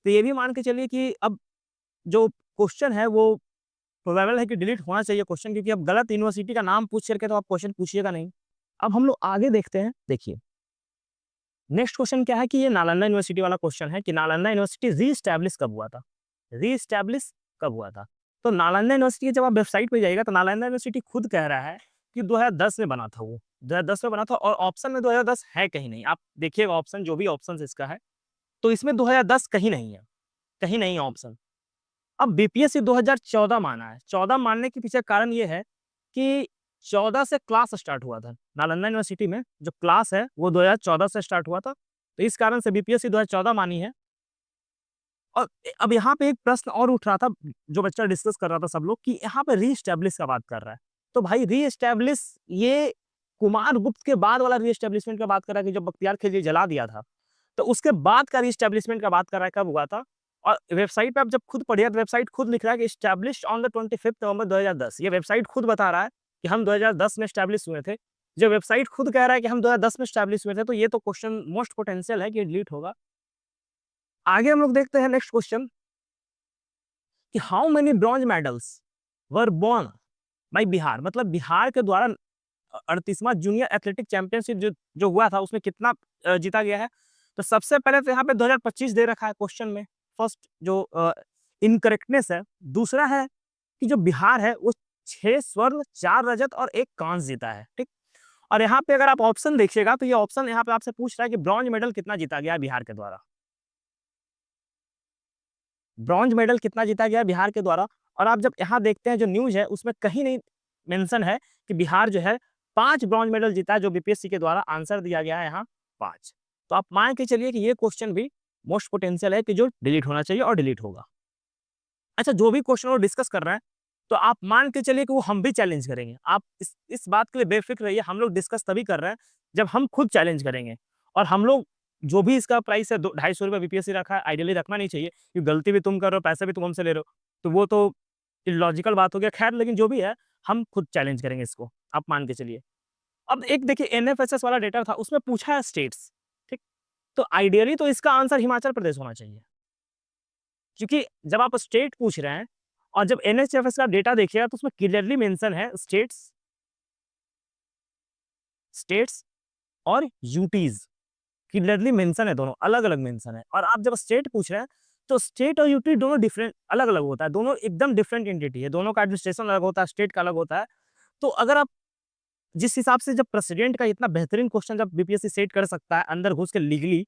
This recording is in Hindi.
तो ये भी मान के चलिए कि अब जो क्वेश्चन है वो प्रोबेबल है कि डिलीट होना चाहिए क्वेश्चन, क्योंकि अब गलत यूनिवर्सिटी का नाम पूछ करके तो आप क्वेश्चन पूछिएगा नहीं। अब हम लोग आगे देखते हैं, देखिए नेक्स्ट क्वेश्चन क्या है कि ये नालंदा यूनिवर्सिटी वाला क्वेश्चन है कि नालंदा यूनिवर्सिटी रीएस्टैब्लिश कब हुआ था? रीएस्टैब्लिश कब हुआ था? तो नालंदा यूनिवर्सिटी की जब आप वेबसाइट पे जाइएगा तो नालंदा यूनिवर्सिटी खुद कह रहा है कि 2010 में बना था वो। 2010 में बना था और ऑप्शन में 2010 है कहीं नहीं। आप देखिएगा ऑप्शन, जो भी ऑप्शन इसका है, तो इसमें 2010 कहीं नहीं है, कहीं नहीं है ऑप्शन। अब बीपीएससी 2014 माना है। 14 मानने के पीछे कारण ये है कि 14 से क्लास स्टार्ट हुआ था। नालंदा यूनिवर्सिटी में जो क्लास है वो 2014 से स्टार्ट हुआ था। तो इस कारण से बीपीएससी 2014 मानी है। और अब यहाँ पे एक प्रश्न और उठ रहा था, जो बच्चा डिस्कस कर रहा था सब लोग, कि यहाँ पे रीएस्टैब्लिश का बात कर रहा है। तो भाई रीएस्टैब्लिश ये कुमार गुप्त के बाद वाला रीएस्टैब्लिशमेंट का बात कर रहा है कि जब बख्तियार खिलजी जला दिया था, तो उसके बाद का रीएस्टैब्लिशमेंट का बात कर रहा है, कब हुआ था? और वेबसाइट पे आप जब खुद पढ़िए तो वेबसाइट खुद लिख रहा है कि एस्टैब्लिश्ड ऑन द 25th नवंबर 2010। ये वेबसाइट खुद बता रहा है कि हम 2010 में एस्टैब्लिश हुए थे। जब वेबसाइट खुद कह रहा है कि हम 2010 में एस्टैब्लिश हुए थे, तो ये तो क्वेश्चन मोस्ट पोटेंशियल है कि डिलीट होगा। आगे हम लोग देखते हैं नेक्स्ट क्वेश्चन कि how many bronze medals were won by Bihar, मतलब बिहार के द्वारा 38वां जूनियर एथलेटिक चैंपियनशिप जो जो हुआ था उसमें कितना जीता गया है? तो सबसे पहले तो यहाँ पे 2025 दे रखा है क्वेश्चन में, फर्स्ट जो इनकरेक्टनेस है। दूसरा है कि जो बिहार है वो 6 स्वर्ण, 4 रजत और 1 कांस्य जीता है, ठीक? और यहाँ पे अगर आप ऑप्शन देखिएगा तो ये ऑप्शन यहाँ पे आपसे पूछ रहा है कि ब्रॉन्ज मेडल कितना जीता गया है बिहार के द्वारा? ब्रॉन्ज मेडल कितना जीता गया है बिहार के द्वारा? और आप जब यहाँ देखते हैं जो न्यूज़ है उसमें कहीं नहीं मेंशन है कि बिहार जो है 5 ब्रॉन्ज मेडल जीता है, जो बीपीएससी के द्वारा आंसर दिया गया है यहाँ 5। तो आप मान के चलिए कि ये क्वेश्चन भी मोस्ट पोटेंशियल है कि जो डिलीट होना चाहिए और डिलीट होगा। अच्छा, जो भी क्वेश्चन वो डिस्कस कर रहे हैं, तो आप मान के चलिए कि वो हम भी चैलेंज करेंगे। आप इस बात के लिए बेफ़िक्र रहिए, हम लोग डिस्कस तभी कर रहे हैं जब हम खुद चैलेंज करेंगे। और हम लोग जो भी इसका प्राइस है दो ₹250 बीपीएससी रखा है, आइडियली रखना नहीं चाहिए क्योंकि गलती भी तुम कर रहे हो, पैसे भी तुम हमसे ले रहे हो। तो वो तो इलॉजिकल बात हो गया। ख़ैर लेकिन जो भी है, हम खुद चैलेंज करेंगे इसको, आप मान के चलिए। अब एक देखिए एनएफएसएस वाला डेटा था, उसमें पूछा है स्टेट्स, ठीक? तो आइडियली तो इसका आंसर हिमाचल प्रदेश होना चाहिए। क्योंकि जब आप स्टेट पूछ रहे हैं और जब एनएचएफएस का डेटा देखिएगा तो उसमें क्लियरली मेंशन है स्टेट्स, स्टेट्स और यूटीज़, क्लियरली मेंशन है, दोनों अलग-अलग मेंशन है। और आप जब स्टेट पूछ रहे हैं तो स्टेट और यूटी दोनों डिफरेंट अलग-अलग होता है, दोनों एकदम डिफरेंट एंटिटी है, दोनों का एडमिनिस्ट्रेशन अलग होता है, स्टेट का अलग होता है। तो अगर आप जिस हिसाब से जब प्रेसिडेंट का इतना बेहतरीन क्वेश्चन जब बीपीएससी सेट कर सकता है अंदर घुस के लीगली,